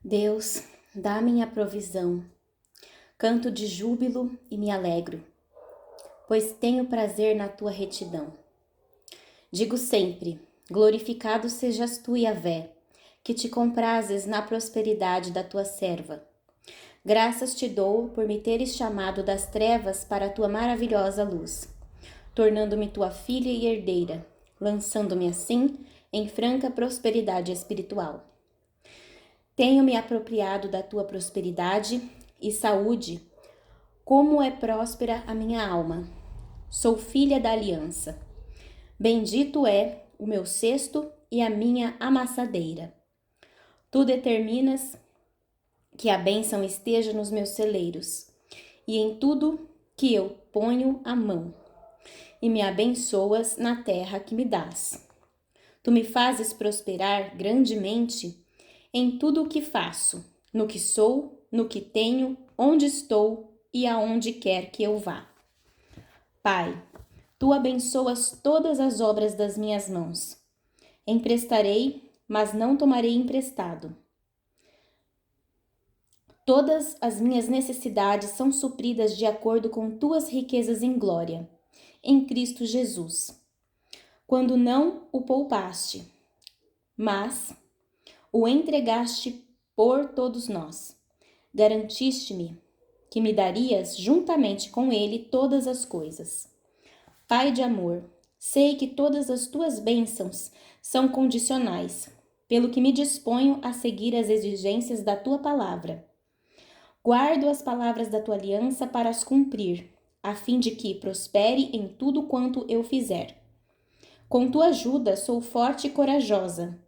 Deus, dá-me a provisão, canto de júbilo e me alegro, pois tenho prazer na tua retidão. Digo sempre, glorificado sejas tu, Yahvé, que te comprases na prosperidade da tua serva. Graças te dou por me teres chamado das trevas para a tua maravilhosa luz, tornando-me tua filha e herdeira, lançando-me assim em franca prosperidade espiritual. Tenho me apropriado da tua prosperidade e saúde, como é próspera a minha alma. Sou filha da aliança. Bendito é o meu cesto e a minha amassadeira. Tu determinas que a bênção esteja nos meus celeiros, e em tudo que eu ponho a mão, e me abençoas na terra que me dás. Tu me fazes prosperar grandemente em tudo o que faço, no que sou, no que tenho, onde estou e aonde quer que eu vá. Pai, tu abençoas todas as obras das minhas mãos. Emprestarei, mas não tomarei emprestado. Todas as minhas necessidades são supridas de acordo com tuas riquezas em glória, em Cristo Jesus. Quando não o poupaste, mas o entregaste por todos nós. Garantiste-me que me darias juntamente com ele todas as coisas. Pai de amor, sei que todas as tuas bênçãos são condicionais, pelo que me disponho a seguir as exigências da tua palavra. Guardo as palavras da tua aliança para as cumprir, a fim de que prospere em tudo quanto eu fizer. Com tua ajuda sou forte e corajosa,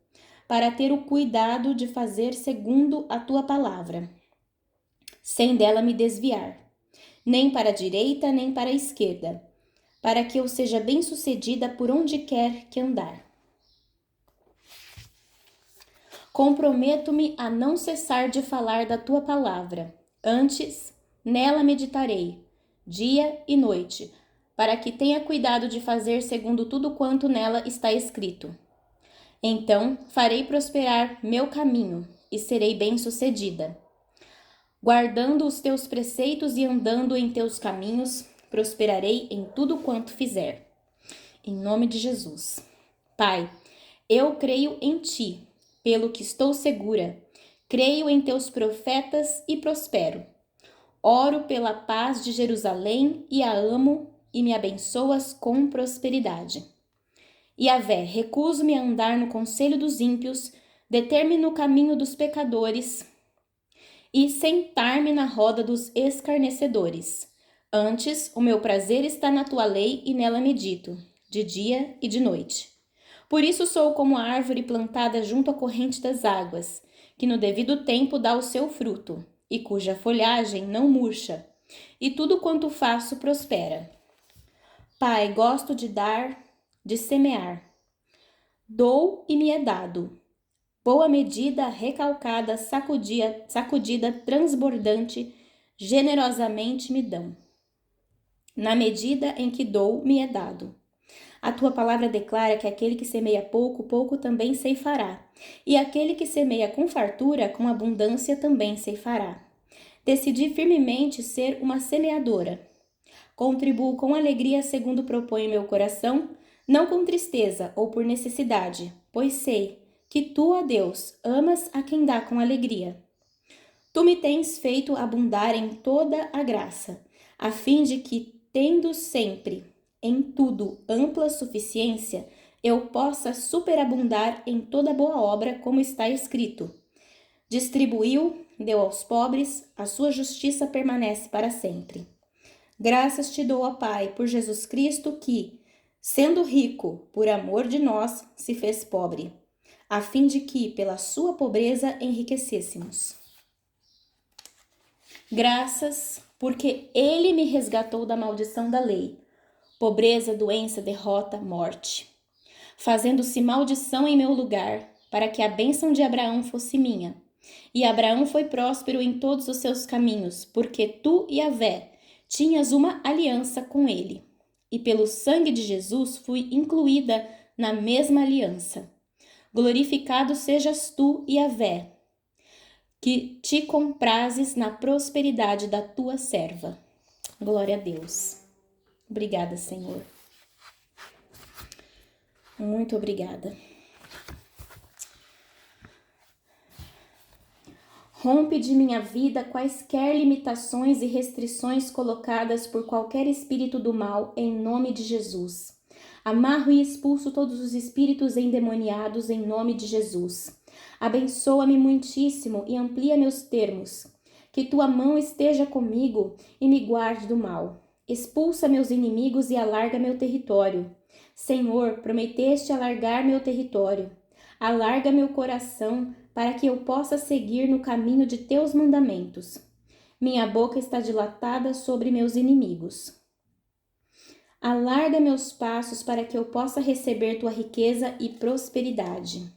para ter o cuidado de fazer segundo a tua palavra, sem dela me desviar, nem para a direita nem para a esquerda, para que eu seja bem-sucedida por onde quer que andar. Comprometo-me a não cessar de falar da tua palavra. Antes, nela meditarei, dia e noite, para que tenha cuidado de fazer segundo tudo quanto nela está escrito. Então farei prosperar meu caminho e serei bem-sucedida. Guardando os teus preceitos e andando em teus caminhos, prosperarei em tudo quanto fizer. Em nome de Jesus. Pai, eu creio em ti, pelo que estou segura. Creio em teus profetas e prospero. Oro pela paz de Jerusalém e a amo e me abençoas com prosperidade. Yahvé, recuso-me a andar no conselho dos ímpios, determino o caminho dos pecadores e sentar-me na roda dos escarnecedores. Antes, o meu prazer está na tua lei e nela medito, de dia e de noite. Por isso sou como a árvore plantada junto à corrente das águas, que no devido tempo dá o seu fruto, e cuja folhagem não murcha, e tudo quanto faço prospera. Pai, gosto de dar, de semear. Dou e me é dado. Boa medida, recalcada, sacudida, transbordante, generosamente me dão. Na medida em que dou, me é dado. A tua palavra declara que aquele que semeia pouco, pouco também ceifará. E aquele que semeia com fartura, com abundância também ceifará. Decidi firmemente ser uma semeadora. Contribuo com alegria segundo propõe meu coração, não com tristeza ou por necessidade, pois sei que tu, ó Deus, amas a quem dá com alegria. Tu me tens feito abundar em toda a graça, a fim de que, tendo sempre, em tudo, ampla suficiência, eu possa superabundar em toda boa obra, como está escrito. Distribuiu, deu aos pobres, a sua justiça permanece para sempre. Graças te dou, ó Pai, por Jesus Cristo que, sendo rico, por amor de nós, se fez pobre, a fim de que, pela sua pobreza, enriquecêssemos. Graças, porque ele me resgatou da maldição da lei, pobreza, doença, derrota, morte, fazendo-se maldição em meu lugar, para que a bênção de Abraão fosse minha. E Abraão foi próspero em todos os seus caminhos, porque tu, Yahvé, tinhas uma aliança com ele. E pelo sangue de Jesus fui incluída na mesma aliança. Glorificado sejas tu, Yahvé, que te comprases na prosperidade da tua serva. Glória a Deus. Obrigada, Senhor. Muito obrigada. Rompe de minha vida quaisquer limitações e restrições colocadas por qualquer espírito do mal, em nome de Jesus. Amarro e expulso todos os espíritos endemoniados, em nome de Jesus. Abençoa-me muitíssimo e amplia meus termos. Que tua mão esteja comigo e me guarde do mal. Expulsa meus inimigos e alarga meu território. Senhor, prometeste alargar meu território. Alarga meu coração para que eu possa seguir no caminho de teus mandamentos. Minha boca está dilatada sobre meus inimigos. Alarga meus passos para que eu possa receber tua riqueza e prosperidade.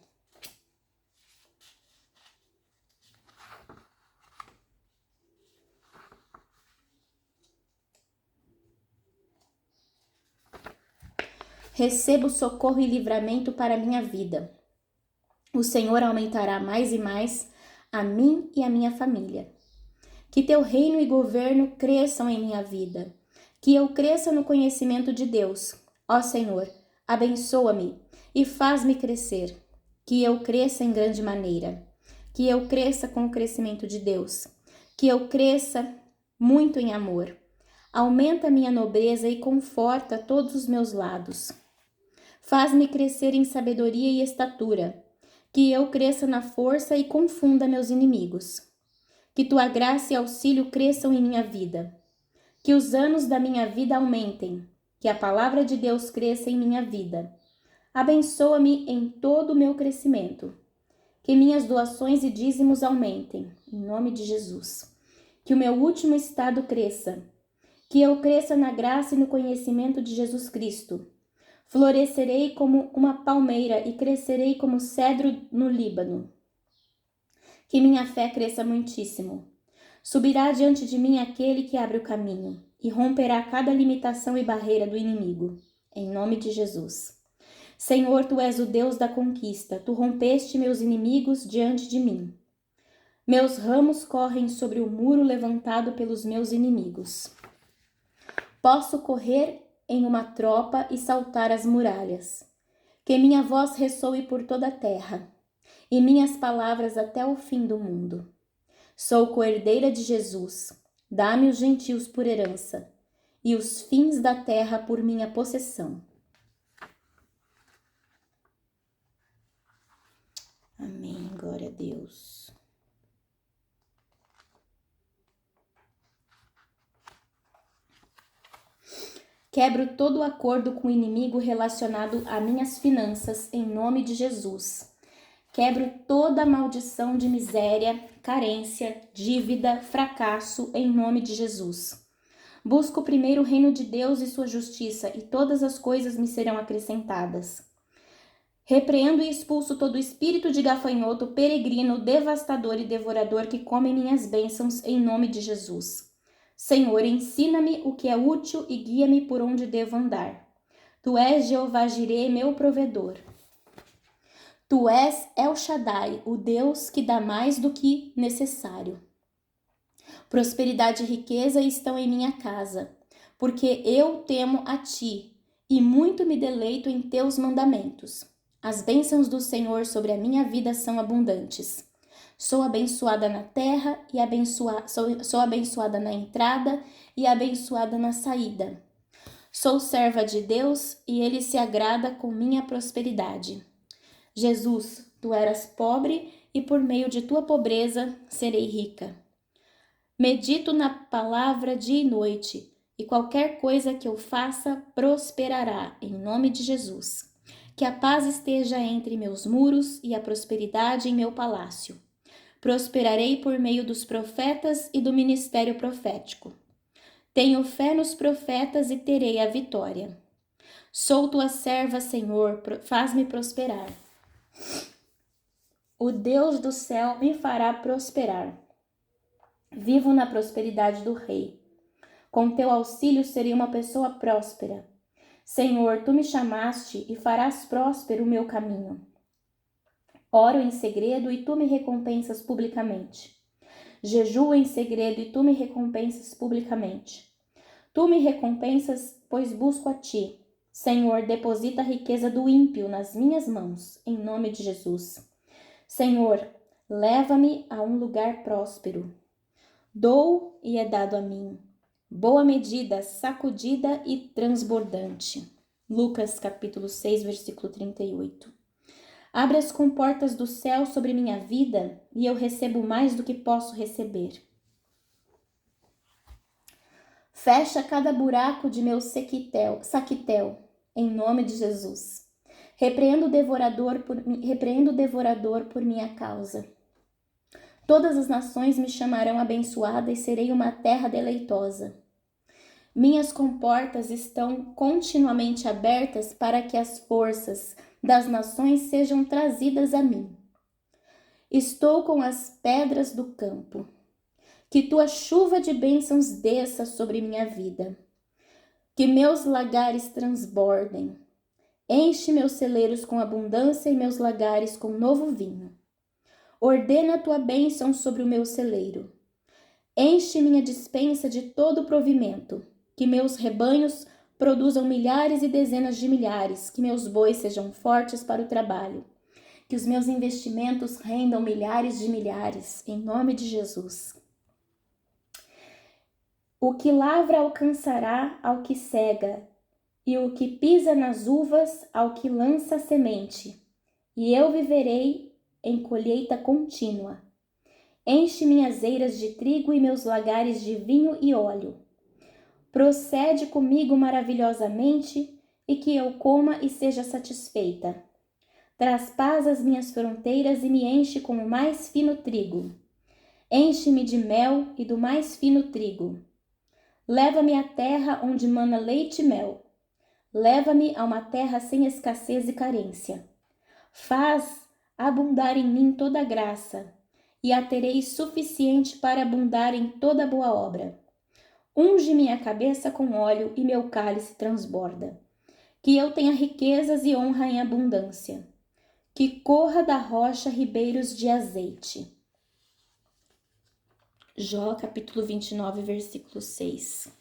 Recebo socorro e livramento para minha vida. O Senhor aumentará mais e mais a mim e a minha família. Que teu reino e governo cresçam em minha vida. Que eu cresça no conhecimento de Deus. Ó Senhor, abençoa-me e faz-me crescer. Que eu cresça em grande maneira. Que eu cresça com o crescimento de Deus. Que eu cresça muito em amor. Aumenta minha nobreza e conforta todos os meus lados. Faz-me crescer em sabedoria e estatura. Que eu cresça na força e confunda meus inimigos. Que tua graça e auxílio cresçam em minha vida. Que os anos da minha vida aumentem. Que a palavra de Deus cresça em minha vida. Abençoa-me em todo o meu crescimento. Que minhas doações e dízimos aumentem, em nome de Jesus. Que o meu último estado cresça. Que eu cresça na graça e no conhecimento de Jesus Cristo. Florescerei como uma palmeira e crescerei como cedro no Líbano. Que minha fé cresça muitíssimo. Subirá diante de mim aquele que abre o caminho e romperá cada limitação e barreira do inimigo. Em nome de Jesus. Senhor, tu és o Deus da conquista. Tu rompeste meus inimigos diante de mim. Meus ramos correm sobre o muro levantado pelos meus inimigos. Posso correr em uma tropa e saltar as muralhas. Que minha voz ressoe por toda a terra e minhas palavras até o fim do mundo. Sou coerdeira de Jesus. Dá-me os gentios por herança e os fins da terra por minha possessão. Amém. Glória a Deus. Quebro todo o acordo com o inimigo relacionado a minhas finanças, em nome de Jesus. Quebro toda a maldição de miséria, carência, dívida, fracasso, em nome de Jesus. Busco primeiro o reino de Deus e sua justiça, e todas as coisas me serão acrescentadas. Repreendo e expulso todo espírito de gafanhoto, peregrino, devastador e devorador que come minhas bênçãos, em nome de Jesus. Senhor, ensina-me o que é útil e guia-me por onde devo andar. Tu és Jeová Jireh, meu provedor. Tu és El Shaddai, o Deus que dá mais do que necessário. Prosperidade e riqueza estão em minha casa, porque eu temo a ti e muito me deleito em teus mandamentos. As bênçãos do Senhor sobre a minha vida são abundantes. Sou abençoada na terra e sou abençoada na entrada e abençoada na saída. Sou serva de Deus e Ele se agrada com minha prosperidade. Jesus, tu eras pobre e por meio de tua pobreza serei rica. Medito na palavra dia e noite e qualquer coisa que eu faça prosperará, em nome de Jesus. Que a paz esteja entre meus muros e a prosperidade em meu palácio. Prosperarei por meio dos profetas e do ministério profético. Tenho fé nos profetas e terei a vitória. Sou tua serva, Senhor, faz-me prosperar. O Deus do céu me fará prosperar. Vivo na prosperidade do Rei. Com teu auxílio serei uma pessoa próspera. Senhor, tu me chamaste e farás próspero o meu caminho. Oro em segredo e tu me recompensas publicamente. Jejuo em segredo e tu me recompensas publicamente. Tu me recompensas, pois busco a ti. Senhor, deposita a riqueza do ímpio nas minhas mãos, em nome de Jesus. Senhor, leva-me a um lugar próspero. Dou e é dado a mim. Boa medida, sacudida e transbordante. Lucas capítulo 6, versículo 38. Abre as comportas do céu sobre minha vida e eu recebo mais do que posso receber. Fecha cada buraco de meu saquitel, em nome de Jesus. Repreendo o devorador por minha causa. Todas as nações me chamarão abençoada e serei uma terra deleitosa. Minhas comportas estão continuamente abertas para que as forças das nações sejam trazidas a mim. Estou com as pedras do campo. Que tua chuva de bênçãos desça sobre minha vida. Que meus lagares transbordem. Enche meus celeiros com abundância e meus lagares com novo vinho. Ordena a tua bênção sobre o meu celeiro. Enche minha despensa de todo o provimento. Que meus rebanhos produzam milhares e dezenas de milhares. Que meus bois sejam fortes para o trabalho. Que os meus investimentos rendam milhares de milhares. Em nome de Jesus. O que lavra alcançará ao que cega, e o que pisa nas uvas ao que lança a semente. E eu viverei em colheita contínua. Enche minhas eiras de trigo e meus lagares de vinho e óleo. Procede comigo maravilhosamente, e que eu coma e seja satisfeita. Traz paz às minhas fronteiras e me enche com o mais fino trigo. Enche-me de mel e do mais fino trigo. Leva-me à terra onde mana leite e mel. Leva-me a uma terra sem escassez e carência. Faz abundar em mim toda graça, e a terei suficiente para abundar em toda boa obra. Unge minha cabeça com óleo e meu cálice transborda. Que eu tenha riquezas e honra em abundância. Que corra da rocha ribeiros de azeite. Jó, capítulo 29, versículo 6.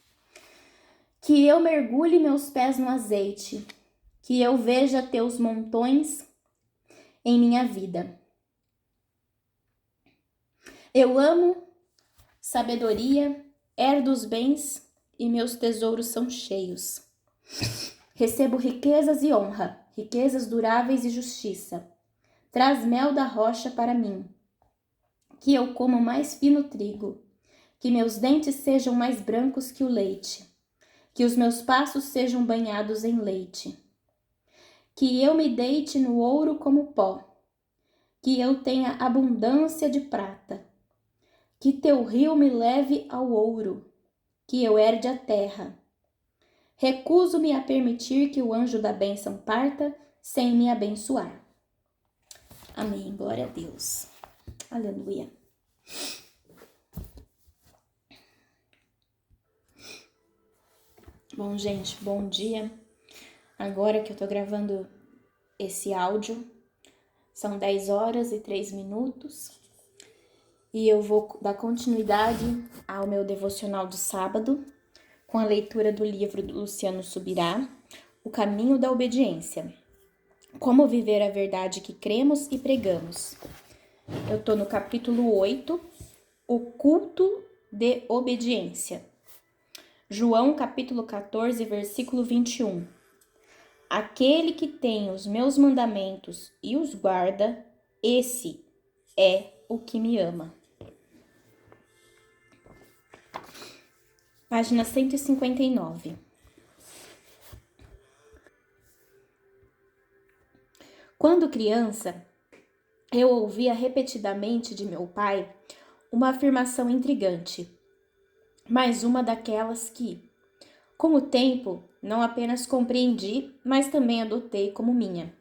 Que eu mergulhe meus pés no azeite, que eu veja teus montões em minha vida. Eu amo sabedoria, herdo os bens e meus tesouros são cheios. Recebo riquezas e honra, riquezas duráveis e justiça. Traz mel da rocha para mim. Que eu coma o mais fino trigo, que meus dentes sejam mais brancos que o leite, que os meus passos sejam banhados em leite, que eu me deite no ouro como pó, que eu tenha abundância de prata, que teu rio me leve ao ouro, que eu herde a terra. Recuso-me a permitir que o anjo da bênção parta sem me abençoar. Amém. Glória a Deus. Aleluia. Bom, gente, bom dia. Agora que eu tô gravando esse áudio, são 10 horas e 3 minutos e eu vou dar continuidade ao meu devocional de sábado com a leitura do livro do Luciano Subirá, O Caminho da Obediência. Como viver a verdade que cremos e pregamos. Eu tô no capítulo 8, O culto de obediência. João capítulo 14, versículo 21. Aquele que tem os meus mandamentos e os guarda, esse é o que me ama. Página 159. Quando criança, eu ouvia repetidamente de meu pai uma afirmação intrigante, mas uma daquelas que, com o tempo, não apenas compreendi, mas também adotei como minha.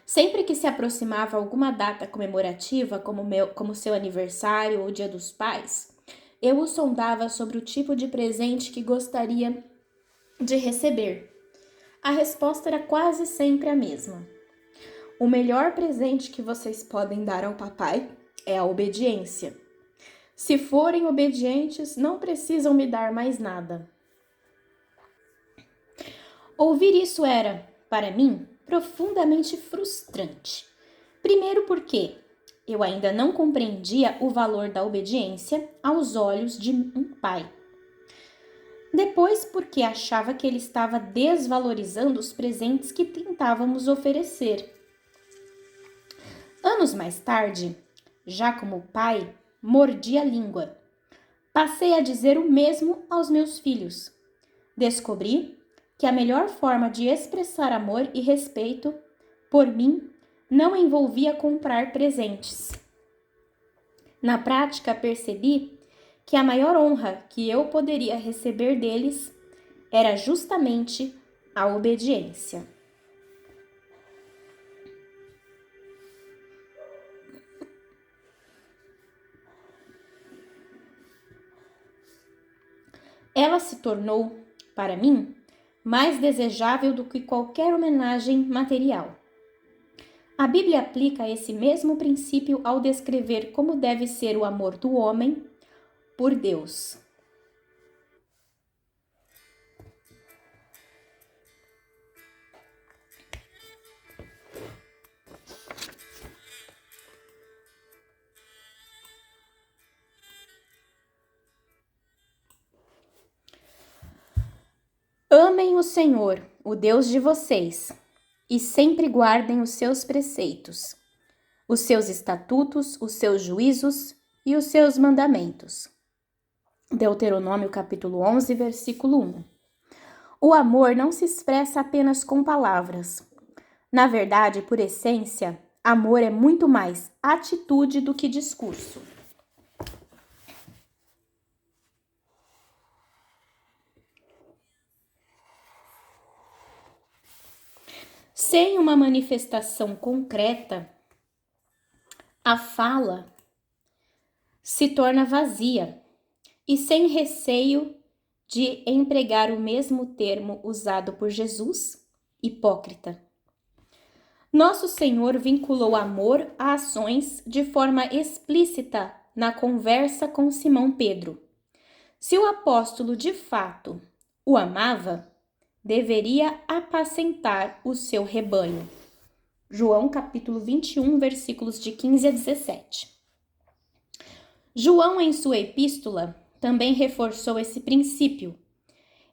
Sempre que se aproximava alguma data comemorativa, como seu aniversário ou Dia dos Pais, eu o sondava sobre o tipo de presente que gostaria de receber. A resposta era quase sempre a mesma. O melhor presente que vocês podem dar ao papai é a obediência. Se forem obedientes, não precisam me dar mais nada. Ouvir isso era, para mim, profundamente frustrante. Primeiro porque eu ainda não compreendia o valor da obediência aos olhos de um pai. Depois porque achava que ele estava desvalorizando os presentes que tentávamos oferecer. Anos mais tarde, já como pai, mordi a língua. Passei a dizer o mesmo aos meus filhos. Descobri que a melhor forma de expressar amor e respeito por mim não envolvia comprar presentes. Na prática, percebi que a maior honra que eu poderia receber deles era justamente a obediência. Ela se tornou, para mim, mais desejável do que qualquer homenagem material. A Bíblia aplica esse mesmo princípio ao descrever como deve ser o amor do homem por Deus. Amem o Senhor, o Deus de vocês, e sempre guardem os seus preceitos, os seus estatutos, os seus juízos e os seus mandamentos. Deuteronômio capítulo 11, versículo 1. O amor não se expressa apenas com palavras. Na verdade, por essência, amor é muito mais atitude do que discurso. Sem uma manifestação concreta, a fala se torna vazia e sem receio de empregar o mesmo termo usado por Jesus, hipócrita. Nosso Senhor vinculou amor a ações de forma explícita na conversa com Simão Pedro. Se o apóstolo de fato o amava, deveria apacentar o seu rebanho. João capítulo 21, versículos de 15 a 17. João, em sua epístola, também reforçou esse princípio,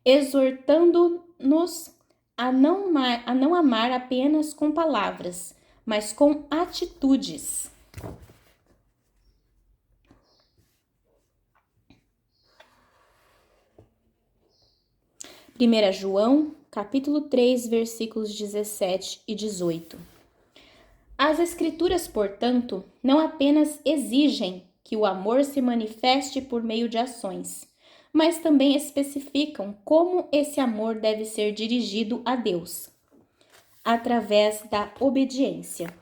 exortando-nos a não amar apenas com palavras, mas com atitudes. Primeira João, capítulo 3, versículos 17 e 18. As Escrituras, portanto, não apenas exigem que o amor se manifeste por meio de ações, mas também especificam como esse amor deve ser dirigido a Deus, através da obediência.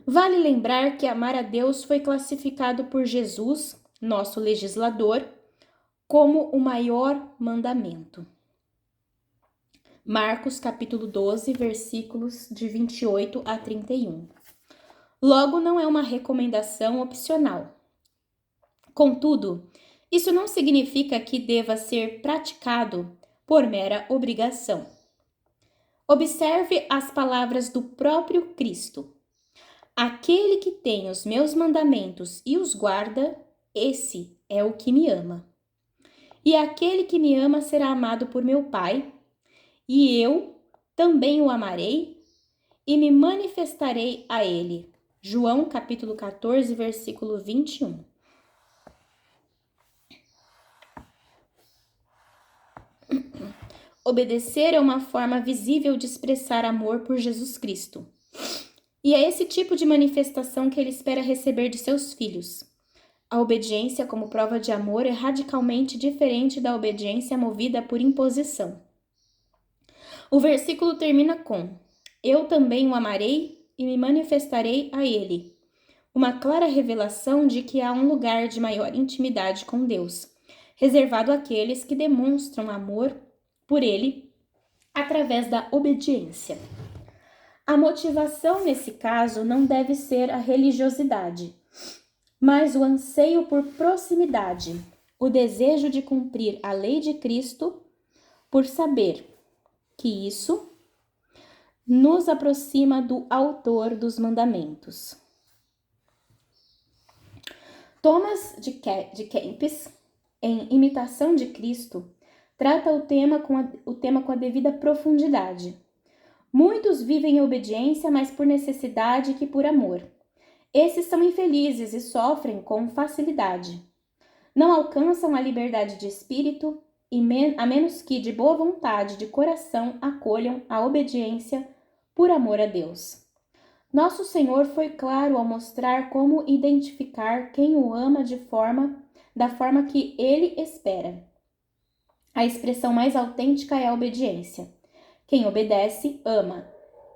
Vale lembrar que amar a Deus foi classificado por Jesus, nosso legislador, como o maior mandamento. Marcos capítulo 12, versículos de 28 a 31. Logo, não é uma recomendação opcional. Contudo, isso não significa que deva ser praticado por mera obrigação. Observe as palavras do próprio Cristo. Aquele que tem os meus mandamentos e os guarda, esse é o que me ama. E aquele que me ama será amado por meu Pai, e eu também o amarei e me manifestarei a ele. João capítulo 14, versículo 21. Obedecer é uma forma visível de expressar amor por Jesus Cristo. E é esse tipo de manifestação que ele espera receber de seus filhos. A obediência como prova de amor é radicalmente diferente da obediência movida por imposição. O versículo termina com: eu também o amarei e me manifestarei a ele. Uma clara revelação de que há um lugar de maior intimidade com Deus, reservado àqueles que demonstram amor por ele através da obediência. A motivação nesse caso não deve ser a religiosidade, mas o anseio por proximidade, o desejo de cumprir a lei de Cristo, por saber que isso nos aproxima do autor dos mandamentos. Thomas de Kempis, em Imitação de Cristo, trata o tema com a devida profundidade. Muitos vivem em obediência mais por necessidade que por amor. Esses são infelizes e sofrem com facilidade. Não alcançam a liberdade de espírito a menos que de boa vontade de coração acolham a obediência por amor a Deus. Nosso Senhor foi claro ao mostrar como identificar quem o ama da forma que ele espera. A expressão mais autêntica é a obediência. Quem obedece, ama.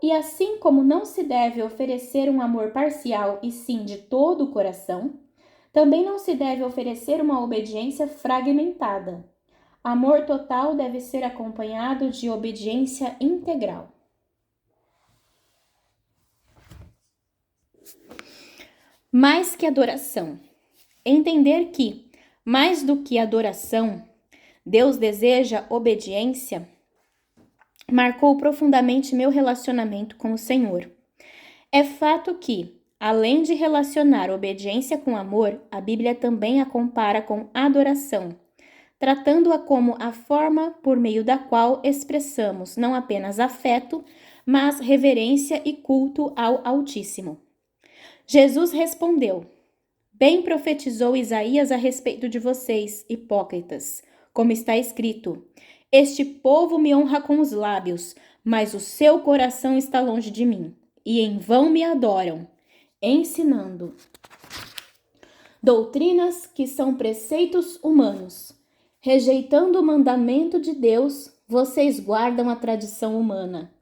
E assim como não se deve oferecer um amor parcial e sim de todo o coração, também não se deve oferecer uma obediência fragmentada. Amor total deve ser acompanhado de obediência integral. Mais que adoração. Entender que, mais do que adoração, Deus deseja obediência, marcou profundamente meu relacionamento com o Senhor. É fato que, além de relacionar obediência com amor, a Bíblia também a compara com adoração, tratando-a como a forma por meio da qual expressamos não apenas afeto, mas reverência e culto ao Altíssimo. Jesus respondeu: Bem profetizou Isaías a respeito de vocês, hipócritas, como está escrito: Este povo me honra com os lábios, mas o seu coração está longe de mim, e em vão me adoram, ensinando doutrinas que são preceitos humanos. Rejeitando o mandamento de Deus, vocês guardam a tradição humana.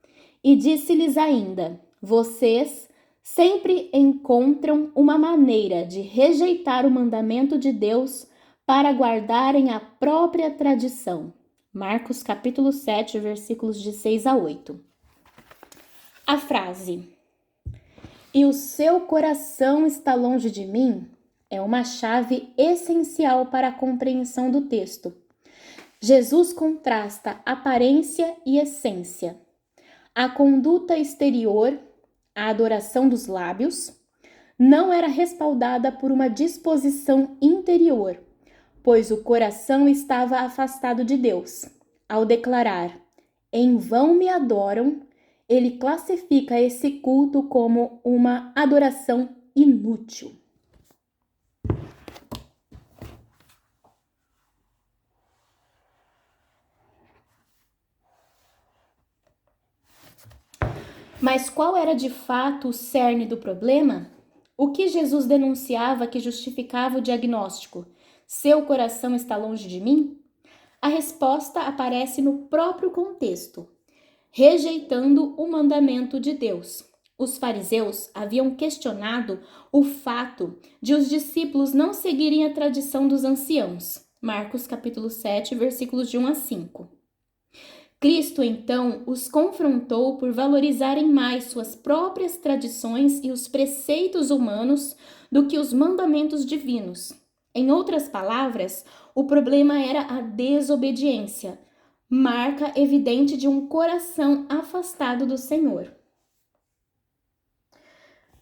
E disse-lhes ainda: Vocês sempre encontram uma maneira de rejeitar o mandamento de Deus para guardarem a própria tradição. Marcos capítulo 7, versículos de 6 a 8. A frase "E o seu coração está longe de mim" é uma chave essencial para a compreensão do texto. Jesus contrasta aparência e essência. A conduta exterior, a adoração dos lábios, não era respaldada por uma disposição interior, pois o coração estava afastado de Deus. Ao declarar, em vão me adoram, ele classifica esse culto como uma adoração inútil. Mas qual era de fato o cerne do problema? O que Jesus denunciava que justificava o diagnóstico? Seu coração está longe de mim? A resposta aparece no próprio contexto, rejeitando o mandamento de Deus. Os fariseus haviam questionado o fato de os discípulos não seguirem a tradição dos anciãos. Marcos capítulo 7, versículos de 1 a 5. Cristo, então, os confrontou por valorizarem mais suas próprias tradições e os preceitos humanos do que os mandamentos divinos. Em outras palavras, o problema era a desobediência, marca evidente de um coração afastado do Senhor.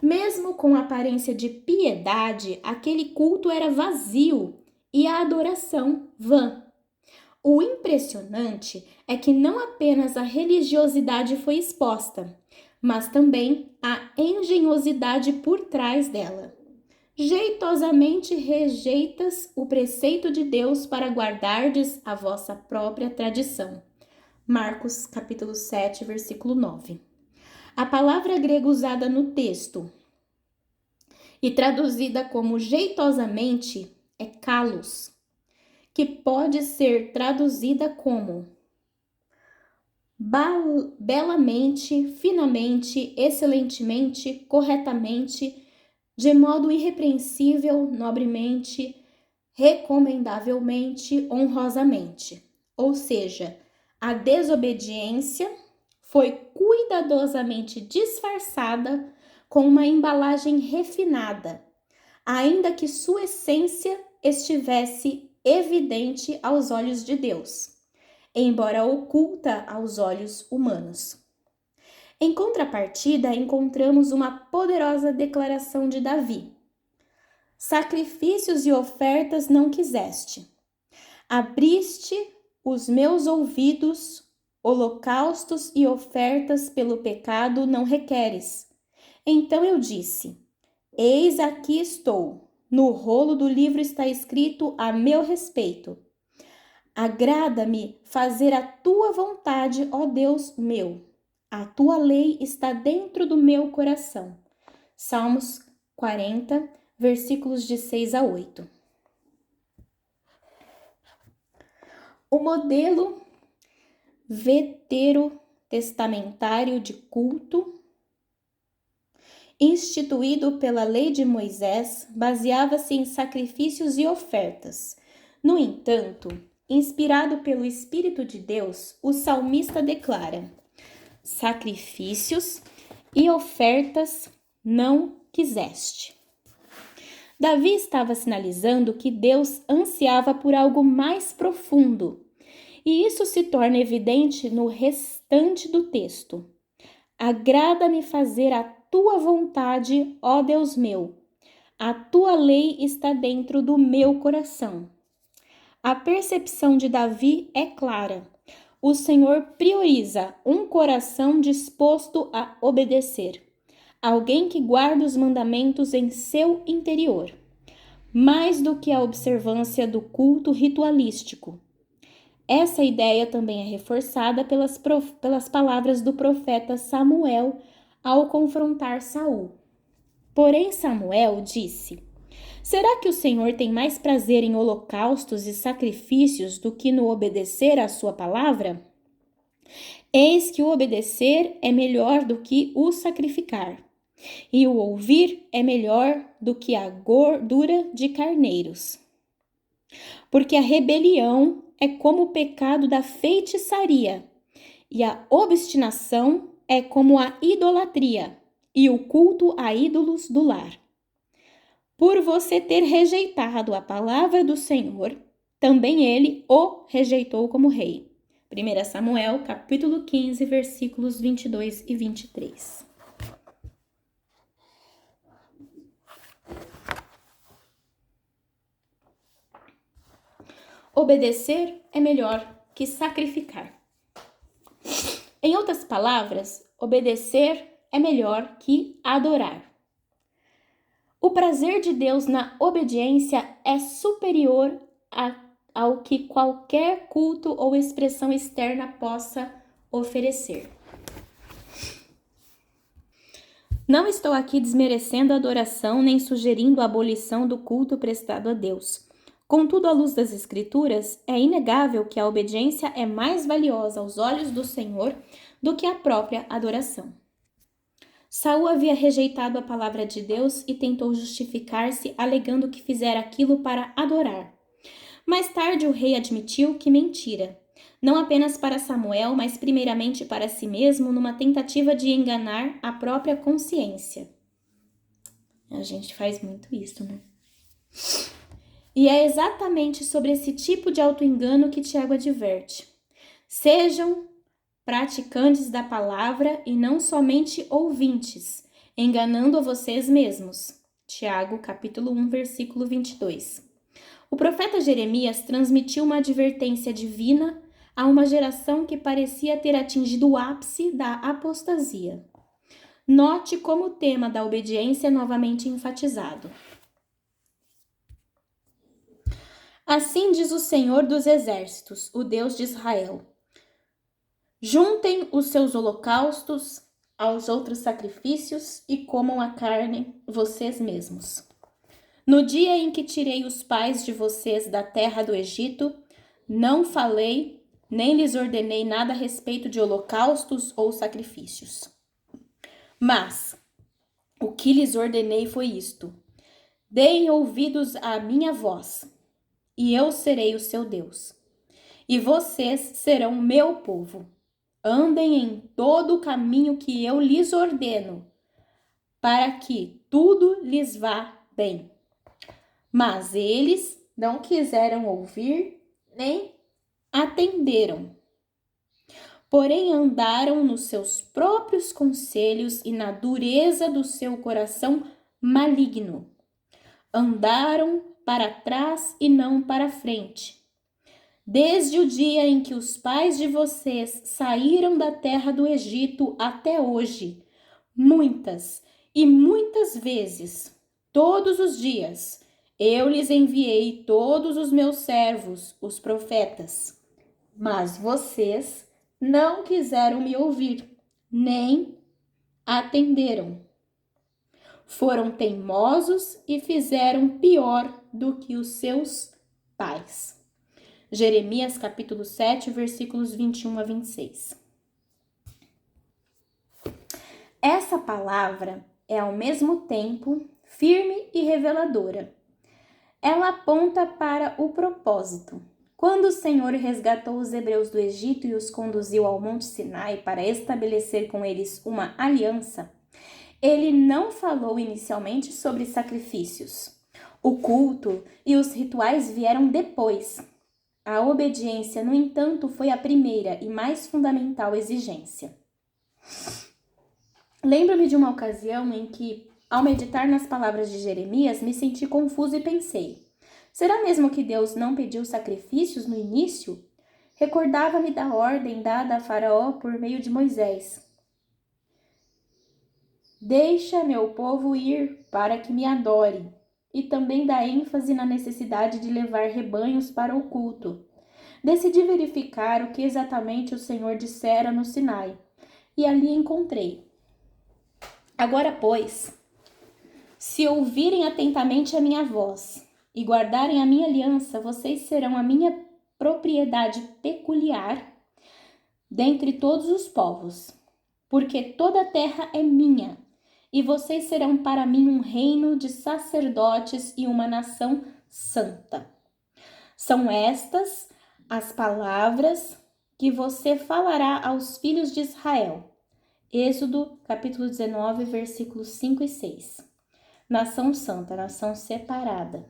Mesmo com aparência de piedade, aquele culto era vazio e a adoração vã. O impressionante é que não apenas a religiosidade foi exposta, mas também a engenhosidade por trás dela. Jeitosamente rejeitas o preceito de Deus para guardardes a vossa própria tradição. Marcos capítulo 7, versículo 9. A palavra grega usada no texto e traduzida como jeitosamente é kalos, que pode ser traduzida como belamente, finamente, excelentemente, corretamente, de modo irrepreensível, nobremente, recomendavelmente, honrosamente. Ou seja, a desobediência foi cuidadosamente disfarçada com uma embalagem refinada, ainda que sua essência estivesse evidente aos olhos de Deus, embora oculta aos olhos humanos. Em contrapartida, encontramos uma poderosa declaração de Davi: sacrifícios e ofertas não quiseste. Abriste os meus ouvidos, holocaustos e ofertas pelo pecado não requeres. Então eu disse: eis aqui estou. No rolo do livro está escrito a meu respeito. Agrada-me fazer a tua vontade, ó Deus meu. A tua lei está dentro do meu coração. Salmos 40, versículos de 6 a 8. O modelo veterotestamentário de culto, instituído pela lei de Moisés, baseava-se em sacrifícios e ofertas. No entanto, inspirado pelo Espírito de Deus, o salmista declara: sacrifícios e ofertas não quiseste. Davi estava sinalizando que Deus ansiava por algo mais profundo, e isso se torna evidente no restante do texto. Agrada-me fazer a tua vontade, ó Deus meu. A tua lei está dentro do meu coração. A percepção de Davi é clara. O Senhor prioriza um coração disposto a obedecer, alguém que guarda os mandamentos em seu interior, mais do que a observância do culto ritualístico. Essa ideia também é reforçada pelas palavras do profeta Samuel ao confrontar Saul. Porém, Samuel disse: será que o Senhor tem mais prazer em holocaustos e sacrifícios do que no obedecer à sua palavra? Eis que o obedecer é melhor do que o sacrificar, e o ouvir é melhor do que a gordura de carneiros. Porque a rebelião é como o pecado da feitiçaria, e a obstinação é como a idolatria, e o culto a ídolos do lar. Por você ter rejeitado a palavra do Senhor, também ele o rejeitou como rei. 1 Samuel, capítulo 15, versículos 22 e 23. Obedecer é melhor que sacrificar. Em outras palavras, obedecer é melhor que adorar. O prazer de Deus na obediência é superior ao que qualquer culto ou expressão externa possa oferecer. Não estou aqui desmerecendo a adoração nem sugerindo a abolição do culto prestado a Deus. Contudo, à luz das Escrituras, é inegável que a obediência é mais valiosa aos olhos do Senhor do que a própria adoração. Saul havia rejeitado a palavra de Deus e tentou justificar-se, alegando que fizera aquilo para adorar. Mais tarde, o rei admitiu que mentira, não apenas para Samuel, mas primeiramente para si mesmo, numa tentativa de enganar a própria consciência. A gente faz muito isso, né? E é exatamente sobre esse tipo de auto-engano que Tiago adverte. Sejam praticantes da palavra e não somente ouvintes, enganando a vocês mesmos. Tiago, capítulo 1, versículo 22. O profeta Jeremias transmitiu uma advertência divina a uma geração que parecia ter atingido o ápice da apostasia. Note como o tema da obediência é novamente enfatizado. Assim diz o Senhor dos Exércitos, o Deus de Israel: juntem os seus holocaustos aos outros sacrifícios e comam a carne vocês mesmos. No dia em que tirei os pais de vocês da terra do Egito, não falei, nem lhes ordenei nada a respeito de holocaustos ou sacrifícios. Mas o que lhes ordenei foi isto: deem ouvidos à minha voz, e eu serei o seu Deus, e vocês serão meu povo. andem em todo o caminho que eu lhes ordeno, para que tudo lhes vá bem. Mas eles não quiseram ouvir nem atenderam. Porém, andaram nos seus próprios conselhos e na dureza do seu coração maligno. Andaram para trás e não para frente. Desde o dia em que os pais de vocês saíram da terra do Egito até hoje, muitas e muitas vezes, todos os dias, eu lhes enviei todos os meus servos, os profetas. Mas vocês não quiseram me ouvir, nem atenderam. Foram teimosos e fizeram pior do que os seus pais. Jeremias capítulo 7, versículos 21 a 26. Essa palavra é ao mesmo tempo firme e reveladora. Ela aponta para o propósito. Quando o Senhor resgatou os hebreus do Egito e os conduziu ao Monte Sinai para estabelecer com eles uma aliança, ele não falou inicialmente sobre sacrifícios. O culto e os rituais vieram depois. A obediência, no entanto, foi a primeira e mais fundamental exigência. Lembro-me de uma ocasião em que, ao meditar nas palavras de Jeremias, me senti confuso e pensei: será mesmo que Deus não pediu sacrifícios no início? Recordava-me da ordem dada a Faraó por meio de Moisés. Deixa meu povo ir para que me adore. E também dá ênfase na necessidade de levar rebanhos para o culto. Decidi verificar o que exatamente o Senhor dissera no Sinai. E ali encontrei: agora, pois, se ouvirem atentamente a minha voz e guardarem a minha aliança, vocês serão a minha propriedade peculiar dentre todos os povos, porque toda a terra é minha, e vocês serão para mim um reino de sacerdotes e uma nação santa. São estas as palavras que você falará aos filhos de Israel. Êxodo, capítulo 19, versículos 5 e 6. Nação santa, nação separada.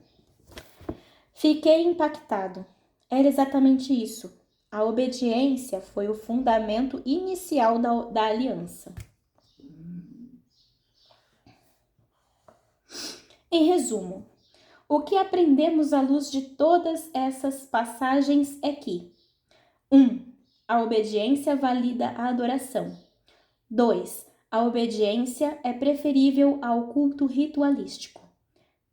Fiquei impactado. Era exatamente isso. A obediência foi o fundamento inicial da aliança. Em resumo, o que aprendemos à luz de todas essas passagens é que 1. A obediência valida a adoração. 2. A obediência é preferível ao culto ritualístico.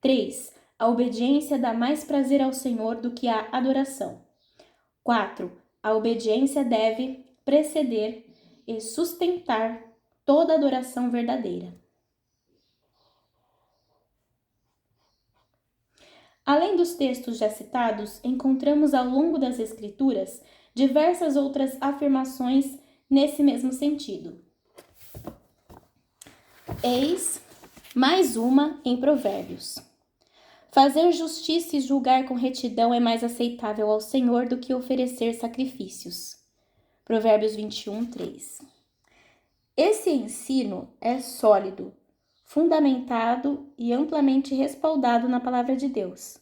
3. A obediência dá mais prazer ao Senhor do que a adoração. 4. A obediência deve preceder e sustentar toda adoração verdadeira. Além dos textos já citados, encontramos ao longo das Escrituras diversas outras afirmações nesse mesmo sentido. Eis mais uma em Provérbios. Fazer justiça e julgar com retidão é mais aceitável ao Senhor do que oferecer sacrifícios. Provérbios 21, 3. Esse ensino é sólido, fundamentado e amplamente respaldado na palavra de Deus,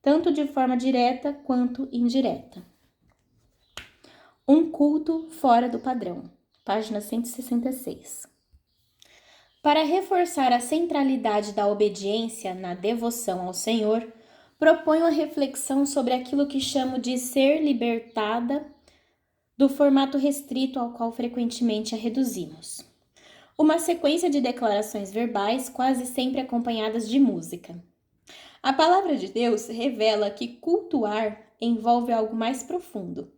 tanto de forma direta quanto indireta. Um culto fora do padrão, página 166. Para reforçar a centralidade da obediência na devoção ao Senhor, proponho a reflexão sobre aquilo que chamo de ser libertada do formato restrito ao qual frequentemente a reduzimos. Uma sequência de declarações verbais quase sempre acompanhadas de música. A palavra de Deus revela que cultuar envolve algo mais profundo.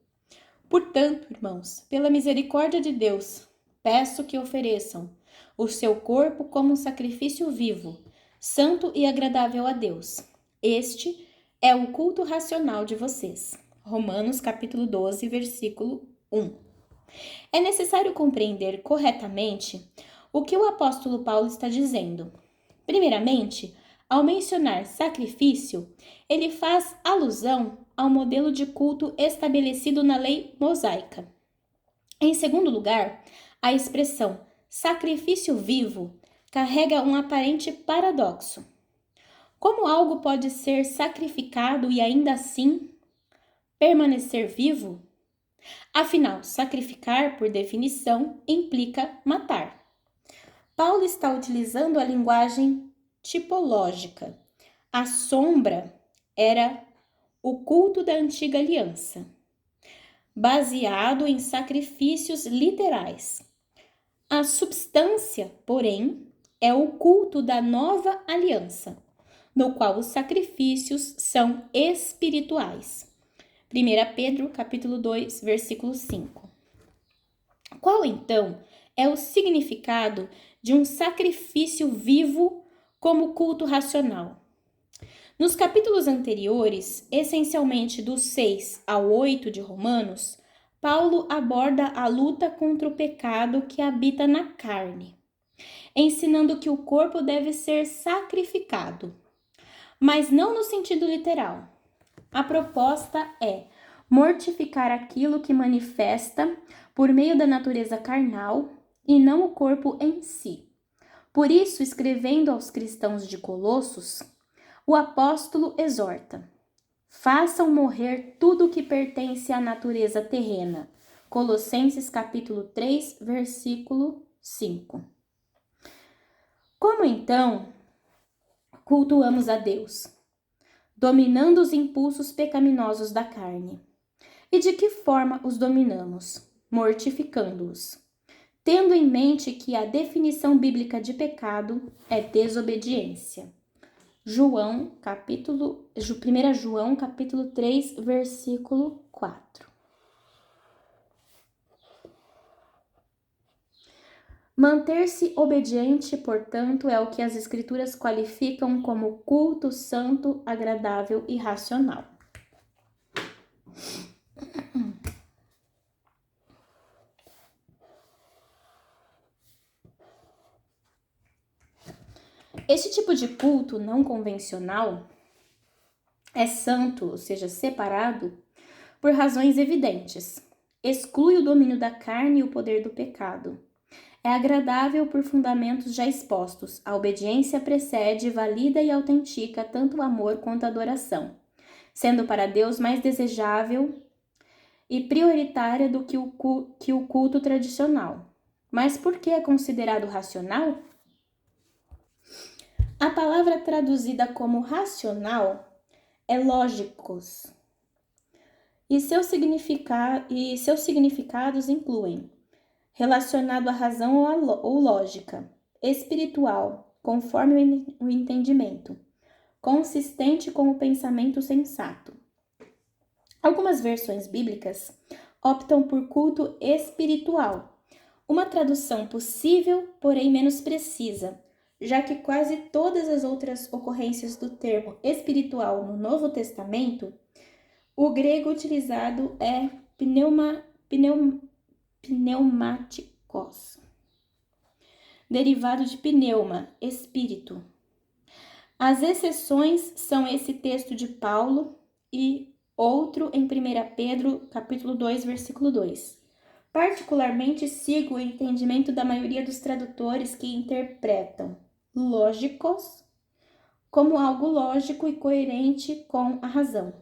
Portanto, irmãos, pela misericórdia de Deus, peço que ofereçam o seu corpo como um sacrifício vivo, santo e agradável a Deus. Este é o culto racional de vocês. Romanos capítulo 12, versículo 1. É necessário compreender corretamente o que o apóstolo Paulo está dizendo. Primeiramente, ao mencionar sacrifício, ele faz alusão ao modelo de culto estabelecido na lei mosaica. Em segundo lugar, a expressão sacrifício vivo carrega um aparente paradoxo. Como algo pode ser sacrificado e ainda assim permanecer vivo? Afinal, sacrificar, por definição, implica matar. Paulo está utilizando a linguagem tipológica. A sombra era o culto da antiga aliança, baseado em sacrifícios literais. A substância, porém, é o culto da nova aliança, no qual os sacrifícios são espirituais. 1 Pedro, capítulo 2, versículo 5. Qual, então, é o significado de um sacrifício vivo como culto racional? Nos capítulos anteriores, essencialmente do 6 ao 8 de Romanos, Paulo aborda a luta contra o pecado que habita na carne, ensinando que o corpo deve ser sacrificado, mas não no sentido literal. A proposta é mortificar aquilo que manifesta por meio da natureza carnal e não o corpo em si. Por isso, escrevendo aos cristãos de Colossos, o apóstolo exorta: façam morrer tudo o que pertence à natureza terrena. Colossenses capítulo 3, versículo 5. Como então cultuamos a Deus? Dominando os impulsos pecaminosos da carne. E de que forma os dominamos? Mortificando-os. Tendo em mente que a definição bíblica de pecado é desobediência. 1 João, capítulo 3, versículo 4. Manter-se obediente, portanto, é o que as Escrituras qualificam como culto santo, agradável e racional. Este tipo de culto não convencional é santo, ou seja, separado, por razões evidentes. Exclui o domínio da carne e o poder do pecado. É agradável por fundamentos já expostos. A obediência precede, valida e autentica tanto o amor quanto a adoração, sendo para Deus mais desejável e prioritária do que o culto tradicional. Mas por que é considerado racional? A palavra traduzida como racional é lógicos, e seus significados incluem relacionado à razão ou lógica, espiritual, conforme o entendimento, consistente com o pensamento sensato. Algumas versões bíblicas optam por culto espiritual, uma tradução possível, porém menos precisa, já que quase todas as outras ocorrências do termo espiritual no Novo Testamento, o grego utilizado é pneumáticos, derivado de pneuma, espírito. As exceções são esse texto de Paulo e outro em 1 Pedro, capítulo 2, versículo 2. Particularmente sigo o entendimento da maioria dos tradutores que interpretam lógicos como algo lógico e coerente com a razão,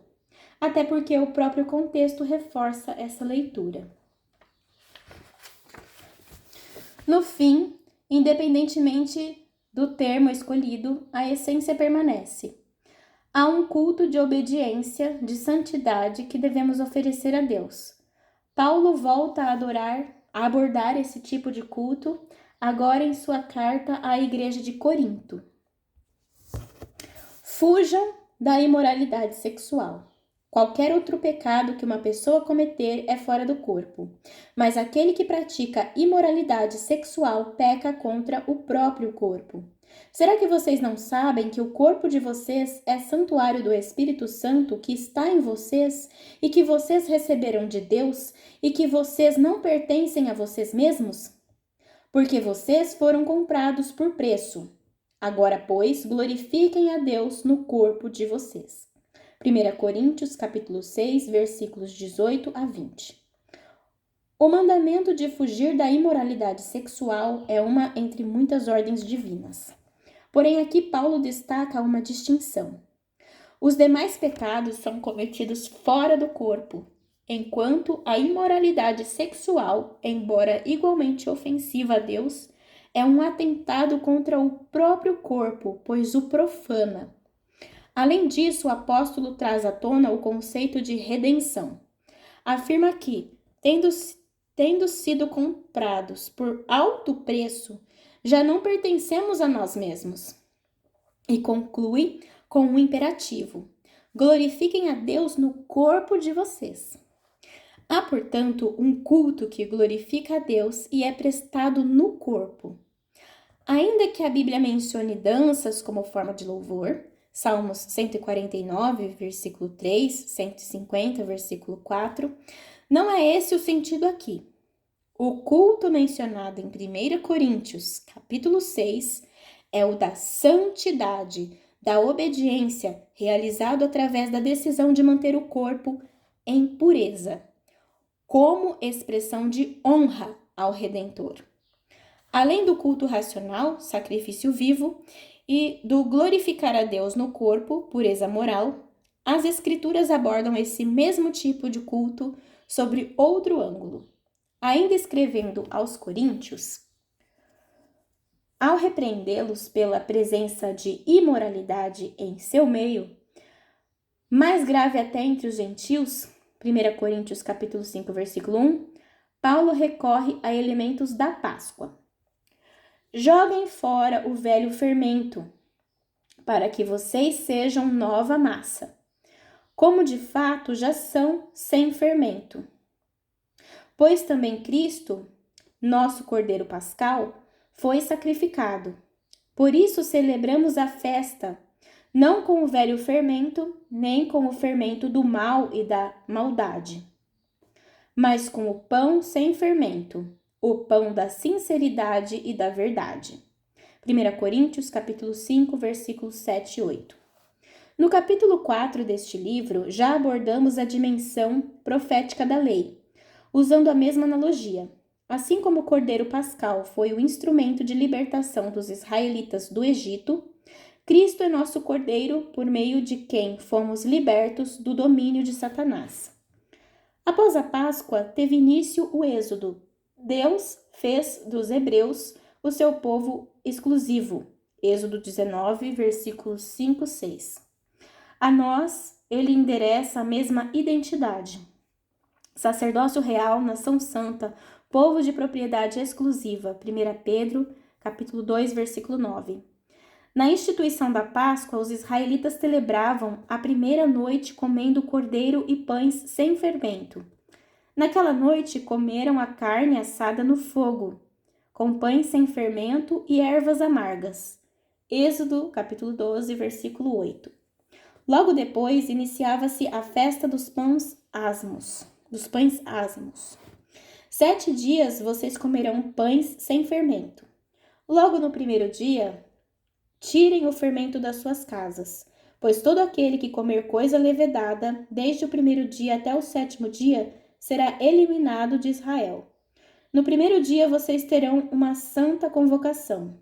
até porque o próprio contexto reforça essa leitura. No fim, independentemente do termo escolhido, a essência permanece. Há um culto de obediência, de santidade que devemos oferecer a Deus. Paulo volta a abordar esse tipo de culto agora em sua carta à igreja de Corinto. Fujam da imoralidade sexual. Qualquer outro pecado que uma pessoa cometer é fora do corpo, mas aquele que pratica imoralidade sexual peca contra o próprio corpo. Será que vocês não sabem que o corpo de vocês é santuário do Espírito Santo que está em vocês e que vocês receberam de Deus e que vocês não pertencem a vocês mesmos? Porque vocês foram comprados por preço. Agora, pois, glorifiquem a Deus no corpo de vocês. 1 Coríntios, capítulo 6, versículos 18 a 20. O mandamento de fugir da imoralidade sexual é uma entre muitas ordens divinas. Porém, aqui Paulo destaca uma distinção. Os demais pecados são cometidos fora do corpo, enquanto a imoralidade sexual, embora igualmente ofensiva a Deus, é um atentado contra o próprio corpo, pois o profana. Além disso, o apóstolo traz à tona o conceito de redenção. Afirma que, tendo sido comprados por alto preço, já não pertencemos a nós mesmos. E conclui com um imperativo: glorifiquem a Deus no corpo de vocês. Há, portanto, um culto que glorifica a Deus e é prestado no corpo. Ainda que a Bíblia mencione danças como forma de louvor, Salmos 149, versículo 3, 150, versículo 4, não é esse o sentido aqui. O culto mencionado em 1 Coríntios, capítulo 6, é o da santidade, da obediência, realizado através da decisão de manter o corpo em pureza, como expressão de honra ao Redentor. Além do culto racional, sacrifício vivo, e do glorificar a Deus no corpo, pureza moral, as Escrituras abordam esse mesmo tipo de culto sobre outro ângulo. Ainda escrevendo aos Coríntios, ao repreendê-los pela presença de imoralidade em seu meio, mais grave até entre os gentios, 1 Coríntios capítulo 5, versículo 1, Paulo recorre a elementos da Páscoa. Joguem fora o velho fermento, para que vocês sejam nova massa, como de fato já são sem fermento. Pois também Cristo, nosso Cordeiro Pascal, foi sacrificado. Por isso celebramos a festa, não com o velho fermento, nem com o fermento do mal e da maldade, mas com o pão sem fermento, o pão da sinceridade e da verdade. 1 Coríntios, capítulo 5, versículos 7 e 8. No capítulo 4 deste livro, já abordamos a dimensão profética da lei, usando a mesma analogia. Assim como o Cordeiro Pascal foi o instrumento de libertação dos israelitas do Egito, Cristo é nosso Cordeiro por meio de quem fomos libertos do domínio de Satanás. Após a Páscoa, teve início o Êxodo. Deus fez dos hebreus o seu povo exclusivo. Êxodo 19, versículos 5 e 6. A nós, ele endereça a mesma identidade. Sacerdócio real, nação santa, povo de propriedade exclusiva. 1 Pedro, capítulo 2, versículo 9. Na instituição da Páscoa, os israelitas celebravam a primeira noite comendo cordeiro e pães sem fermento. Naquela noite comeram a carne assada no fogo, com pães sem fermento e ervas amargas. Êxodo, capítulo 12, versículo 8. Logo depois, iniciava-se a festa dos pães asmos. 7 dias vocês comerão pães sem fermento. Logo no primeiro dia, tirem o fermento das suas casas, pois todo aquele que comer coisa levedada, desde o primeiro dia até o 7º dia, será eliminado de Israel. No primeiro dia vocês terão uma santa convocação,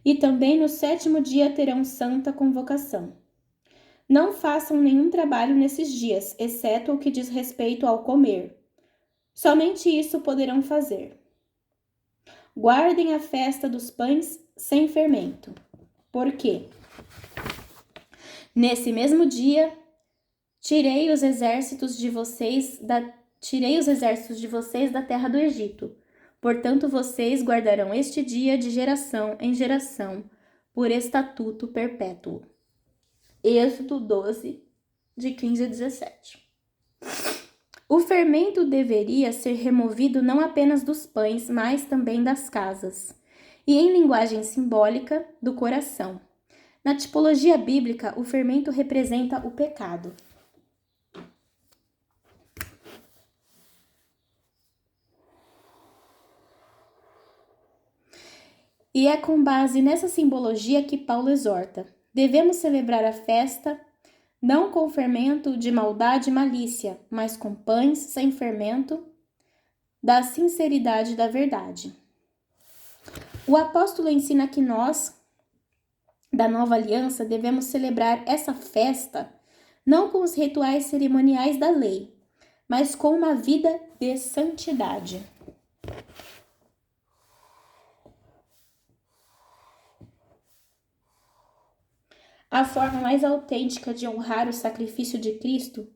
e também no 7º dia terão santa convocação. Não façam nenhum trabalho nesses dias, exceto o que diz respeito ao comer. Somente isso poderão fazer. Guardem a festa dos pães sem fermento. Por quê? Nesse mesmo dia, tirei os exércitos de vocês da terra do Egito. Portanto, vocês guardarão este dia de geração em geração, por estatuto perpétuo. Êxodo 12, de 15 a 17. O fermento deveria ser removido não apenas dos pães, mas também das casas, e em linguagem simbólica, do coração. Na tipologia bíblica, o fermento representa o pecado. E é com base nessa simbologia que Paulo exorta: devemos celebrar a festa não com fermento de maldade e malícia, mas com pães sem fermento, da sinceridade da verdade. O apóstolo ensina que nós, da nova aliança, devemos celebrar essa festa não com os rituais cerimoniais da lei, mas com uma vida de santidade. A forma mais autêntica de honrar o sacrifício de Cristo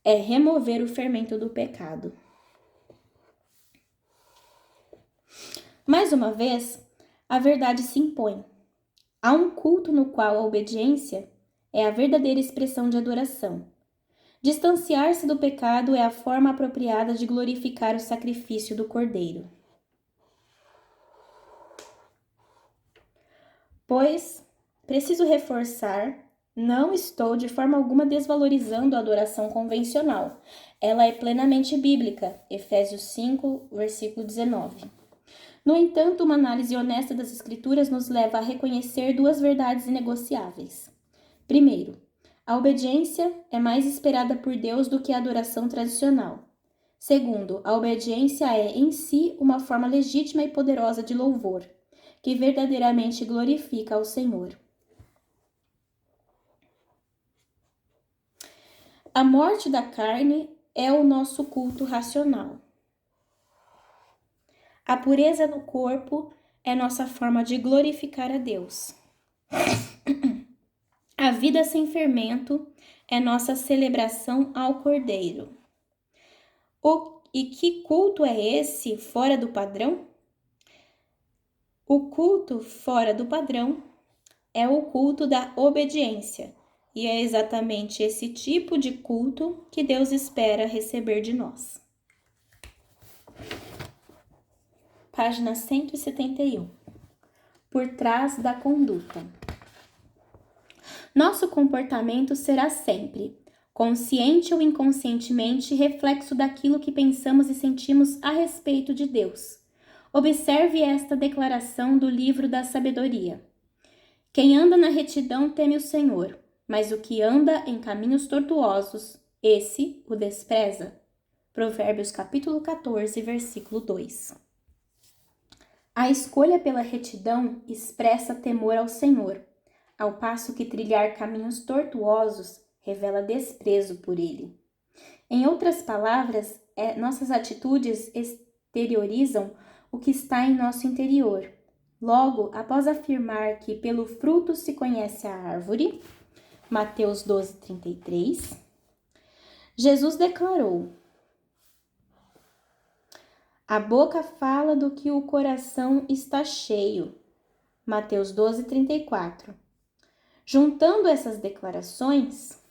é remover o fermento do pecado. Mais uma vez, a verdade se impõe. Há um culto no qual a obediência é a verdadeira expressão de adoração. Distanciar-se do pecado é a forma apropriada de glorificar o sacrifício do Cordeiro. Pois, preciso reforçar, não estou de forma alguma desvalorizando a adoração convencional. Ela é plenamente bíblica, Efésios 5, versículo 19. No entanto, uma análise honesta das Escrituras nos leva a reconhecer duas verdades inegociáveis. Primeiro, a obediência é mais esperada por Deus do que a adoração tradicional. Segundo, a obediência é, em si, uma forma legítima e poderosa de louvor, que verdadeiramente glorifica ao Senhor. A morte da carne é o nosso culto racional. A pureza no corpo é nossa forma de glorificar a Deus. A vida sem fermento é nossa celebração ao Cordeiro. E que culto é esse fora do padrão? O culto fora do padrão é o culto da obediência, e é exatamente esse tipo de culto que Deus espera receber de nós. Página 171. Por trás da conduta. Nosso comportamento será sempre, consciente ou inconscientemente, reflexo daquilo que pensamos e sentimos a respeito de Deus. Observe esta declaração do livro da sabedoria. Quem anda na retidão teme o Senhor, mas o que anda em caminhos tortuosos, esse o despreza. Provérbios capítulo 14, versículo 2. A escolha pela retidão expressa temor ao Senhor, ao passo que trilhar caminhos tortuosos revela desprezo por ele. Em outras palavras, nossas atitudes exteriorizam o que está em nosso interior. Logo, após afirmar que pelo fruto se conhece a árvore, Mateus 12:33, Jesus declarou: a boca fala do que o coração está cheio. Mateus 12:34. Juntando essas declarações,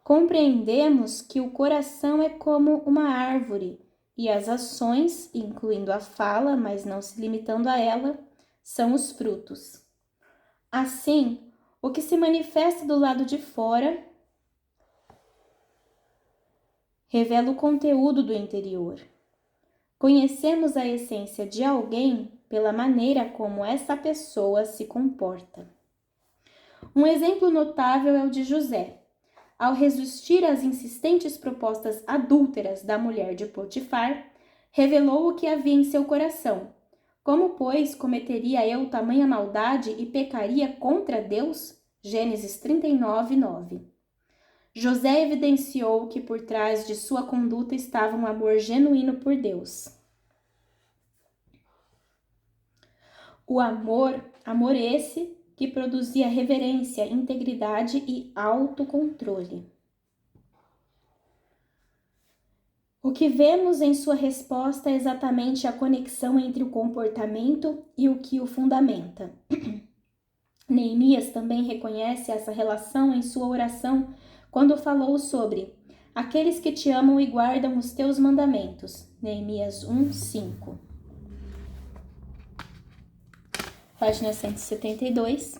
compreendemos que o coração é como uma árvore e as ações, incluindo a fala, mas não se limitando a ela, são os frutos. Assim, o que se manifesta do lado de fora revela o conteúdo do interior. Conhecemos a essência de alguém pela maneira como essa pessoa se comporta. Um exemplo notável é o de José. Ao resistir às insistentes propostas adúlteras da mulher de Potifar, revelou o que havia em seu coração. Como, pois, cometeria eu tamanha maldade e pecaria contra Deus? Gênesis 39:9. José evidenciou que por trás de sua conduta estava um amor genuíno por Deus. O amor esse que produzia reverência, integridade e autocontrole. O que vemos em sua resposta é exatamente a conexão entre o comportamento e o que o fundamenta. Neemias também reconhece essa relação em sua oração quando falou sobre aqueles que te amam e guardam os teus mandamentos. Neemias 1:5. Página 172.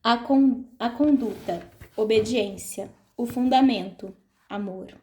A conduta, obediência. O fundamento, amor.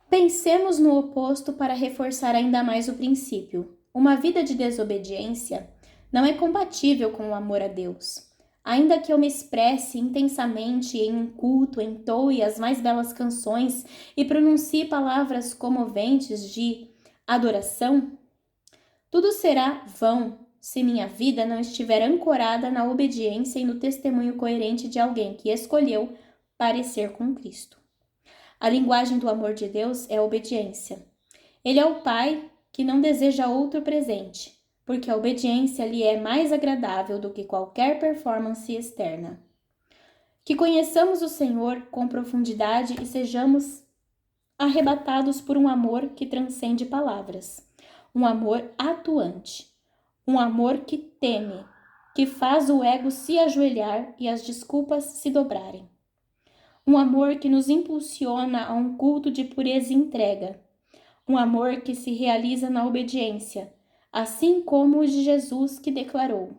Pensemos no oposto para reforçar ainda mais o princípio. Uma vida de desobediência Não é compatível com o amor a Deus. Ainda que eu me expresse intensamente em um culto, entoe as mais belas canções e pronuncie palavras comoventes de adoração, tudo será vão se minha vida não estiver ancorada na obediência e no testemunho coerente de alguém que escolheu parecer com Cristo. A linguagem do amor de Deus é a obediência. Ele é o Pai que não deseja outro presente, porque a obediência lhe é mais agradável do que qualquer performance externa. Que conheçamos o Senhor com profundidade e sejamos arrebatados por um amor que transcende palavras, um amor atuante, um amor que teme, que faz o ego se ajoelhar e as desculpas se dobrarem. Um amor que nos impulsiona a um culto de pureza e entrega. Um amor que se realiza na obediência, assim como o de Jesus que declarou: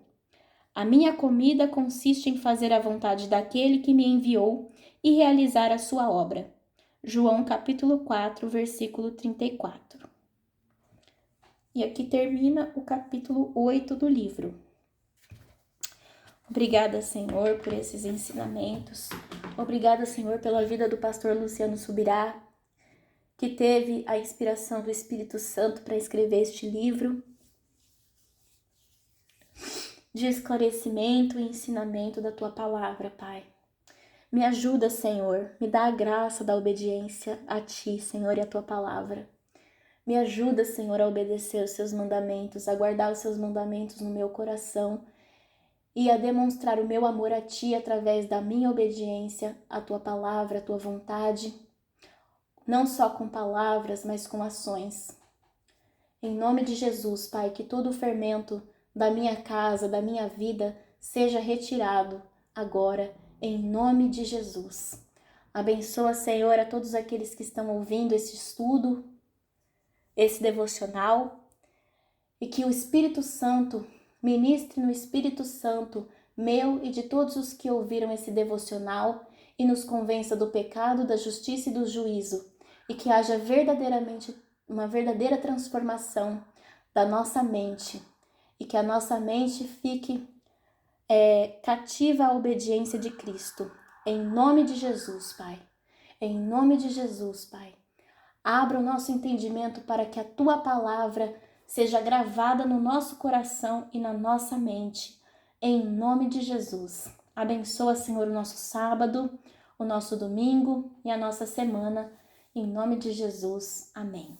a minha comida consiste em fazer a vontade daquele que me enviou e realizar a sua obra. João capítulo 4, versículo 34. E aqui termina o capítulo 8 do livro. Obrigada, Senhor, por esses ensinamentos. Obrigada, Senhor, pela vida do pastor Luciano Subirá, que teve a inspiração do Espírito Santo para escrever este livro de esclarecimento e ensinamento da Tua palavra, Pai. Me ajuda, Senhor, me dá a graça da obediência a Ti, Senhor, e a Tua palavra. Me ajuda, Senhor, a obedecer os Seus mandamentos, a guardar os Seus mandamentos no meu coração e a demonstrar o meu amor a Ti através da minha obediência à Tua palavra, à Tua vontade, não só com palavras, mas com ações. Em nome de Jesus, Pai, que todo o fermento da minha casa, da minha vida, seja retirado agora, em nome de Jesus. Abençoa, Senhor, a todos aqueles que estão ouvindo esse estudo, esse devocional, e que o Espírito Santo ministre no Espírito Santo, meu e de todos os que ouviram esse devocional, e nos convença do pecado, da justiça e do juízo, e que haja verdadeiramente uma verdadeira transformação da nossa mente, e que a nossa mente fique cativa à obediência de Cristo. Em nome de Jesus, Pai. Em nome de Jesus, Pai. Abra o nosso entendimento para que a Tua palavra seja gravada no nosso coração e na nossa mente. Em nome de Jesus. Abençoa, Senhor, o nosso sábado, o nosso domingo e a nossa semana. Em nome de Jesus. Amém.